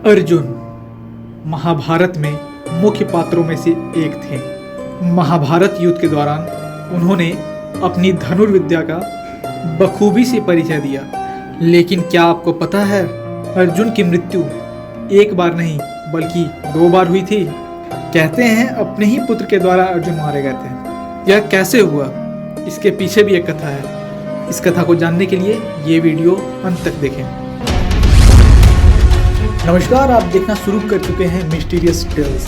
अर्जुन महाभारत में मुख्य पात्रों में से एक थे। महाभारत युद्ध के दौरान उन्होंने अपनी धनुर्विद्या का बखूबी से परिचय दिया। लेकिन क्या आपको पता है, अर्जुन की मृत्यु एक बार नहीं बल्कि 2 बार हुई थी। कहते हैं अपने ही पुत्र के द्वारा अर्जुन मारे गए थे। यह कैसे हुआ, इसके पीछे भी एक कथा है। इस कथा को जानने के लिए ये वीडियो अंत तक देखें। नमस्कार, आप देखना शुरू कर चुके हैं मिस्टीरियस टेल्स।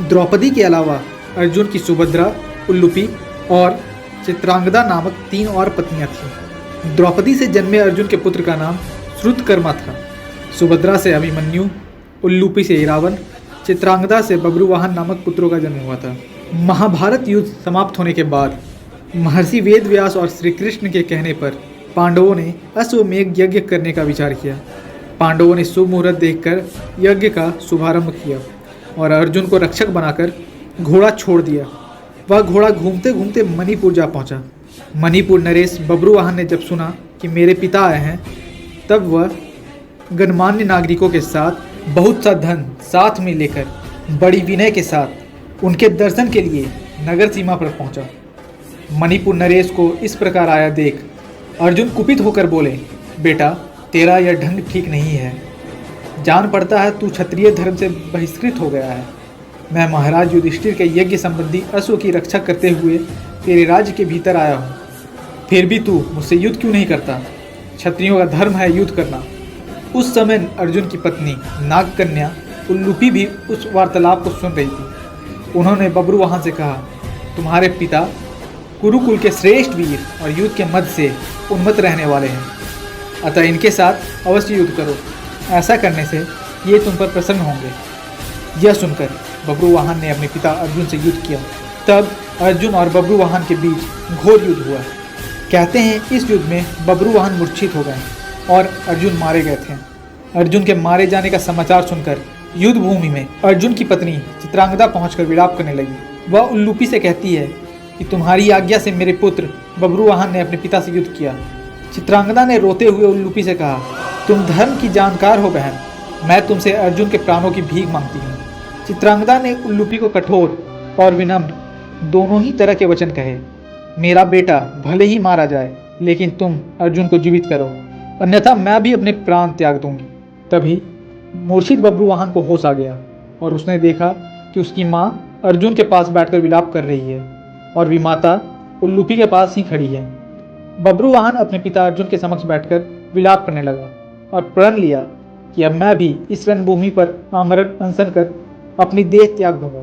द्रौपदी के अलावा अर्जुन की सुभद्रा, उल्लूपी और चित्रांगदा नामक 3 और पत्नियां थीं। द्रौपदी से जन्मे अर्जुन के पुत्र का नाम श्रुतकर्मा था। सुभद्रा से अभिमन्यु, उल्लूपी से इरावन, चित्रांगदा से बब्रुवाहन नामक पुत्रों का जन्म हुआ था। महाभारत युद्ध समाप्त होने के बाद महर्षि वेदव्यास और श्री कृष्ण के कहने पर पांडवों ने अश्वमेध यज्ञ करने का विचार किया। पांडवों ने शुभ मुहूर्त देखकर यज्ञ का शुभारंभ किया और अर्जुन को रक्षक बनाकर घोड़ा छोड़ दिया। वह घोड़ा घूमते घूमते मणिपुर जा पहुंचा। मणिपुर नरेश बब्रुवाहन ने जब सुना कि मेरे पिता आए हैं, तब वह गणमान्य नागरिकों के साथ बहुत सा धन साथ में लेकर बड़ी विनय के साथ उनके दर्शन के लिए नगर सीमा पर पहुंचा। मणिपुर नरेश को इस प्रकार आया देख अर्जुन कुपित होकर बोले, बेटा, तेरा यह ढंग ठीक नहीं है। जान पड़ता है तू क्षत्रिय धर्म से बहिष्कृत हो गया है। मैं महाराज युधिष्ठिर के यज्ञ संबंधी अश्व की रक्षा करते हुए तेरे राज्य के भीतर आया हूँ। फिर भी तू मुझसे युद्ध क्यों नहीं करता? क्षत्रियों का धर्म है युद्ध करना। उस समय अर्जुन की पत्नी नागकन्या उल्लूपी भी उस वार्तालाप को सुन रही थी। उन्होंने बब्रुवाहन से कहा, तुम्हारे पिता कुरुकुल के श्रेष्ठ वीर और युद्ध के मद से उन्मत्त रहने वाले हैं, अतः इनके साथ अवश्य युद्ध करो। ऐसा करने से ये तुम पर प्रसन्न होंगे। यह सुनकर बब्रुवाहन ने अपने पिता अर्जुन से युद्ध किया। तब अर्जुन और बब्रुवाहन के बीच घोर युद्ध हुआ। कहते हैं इस युद्ध में बब्रुवाहन मूर्छित हो गए और अर्जुन मारे गए थे। अर्जुन के मारे जाने का समाचार सुनकर युद्ध भूमि में अर्जुन की पत्नी चित्रांगदा पहुंचकर विलाप करने लगी। वह उल्लूपी से कहती है कि तुम्हारी आज्ञा से मेरे पुत्र बब्रुवाहन ने अपने पिता से युद्ध किया। चित्रांगदा ने रोते हुए उल्लूपी से कहा, तुम धर्म की जानकार हो बहन, मैं तुमसे अर्जुन के प्राणों की भीख मांगती हूँ। चित्रांगदा ने उल्लूपी को कठोर और विनम्र दोनों ही तरह के वचन कहे। मेरा बेटा भले ही मारा जाए, लेकिन तुम अर्जुन को जीवित करो, अन्यथा मैं भी अपने प्राण त्याग दूंगी। तभी मूर्छित बब्रुवाहन को होश आ गया और उसने देखा कि उसकी माँ अर्जुन के पास बैठकर विलाप कर रही है और विमाता उल्लूपी के पास ही खड़ी है। बब्रुवाहन अपने पिता अर्जुन के समक्ष बैठकर विलाप करने लगा और प्रण लिया कि अब मैं भी इस रणभूमि पर आमरण अनशन कर अपनी देह त्याग दूंगा।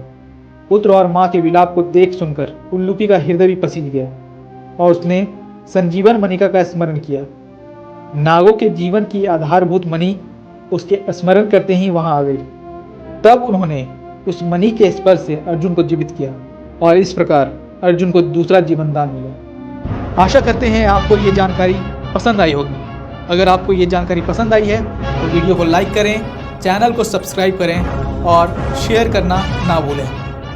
पुत्र और माँ के विलाप को देख सुनकर उल्लूपी का हृदय भी पसीज गया और उसने संजीवन मणिका का स्मरण किया। नागों के जीवन की आधारभूत मणि उसके स्मरण करते ही वहां आ गई। तब उन्होंने उस मणि के स्पर्श से अर्जुन को जीवित किया और इस प्रकार अर्जुन को दूसरा जीवन दान मिला। आशा करते हैं आपको ये जानकारी पसंद आई होगी। अगर आपको ये जानकारी पसंद आई है तो वीडियो को लाइक करें, चैनल को सब्सक्राइब करें और शेयर करना ना भूलें।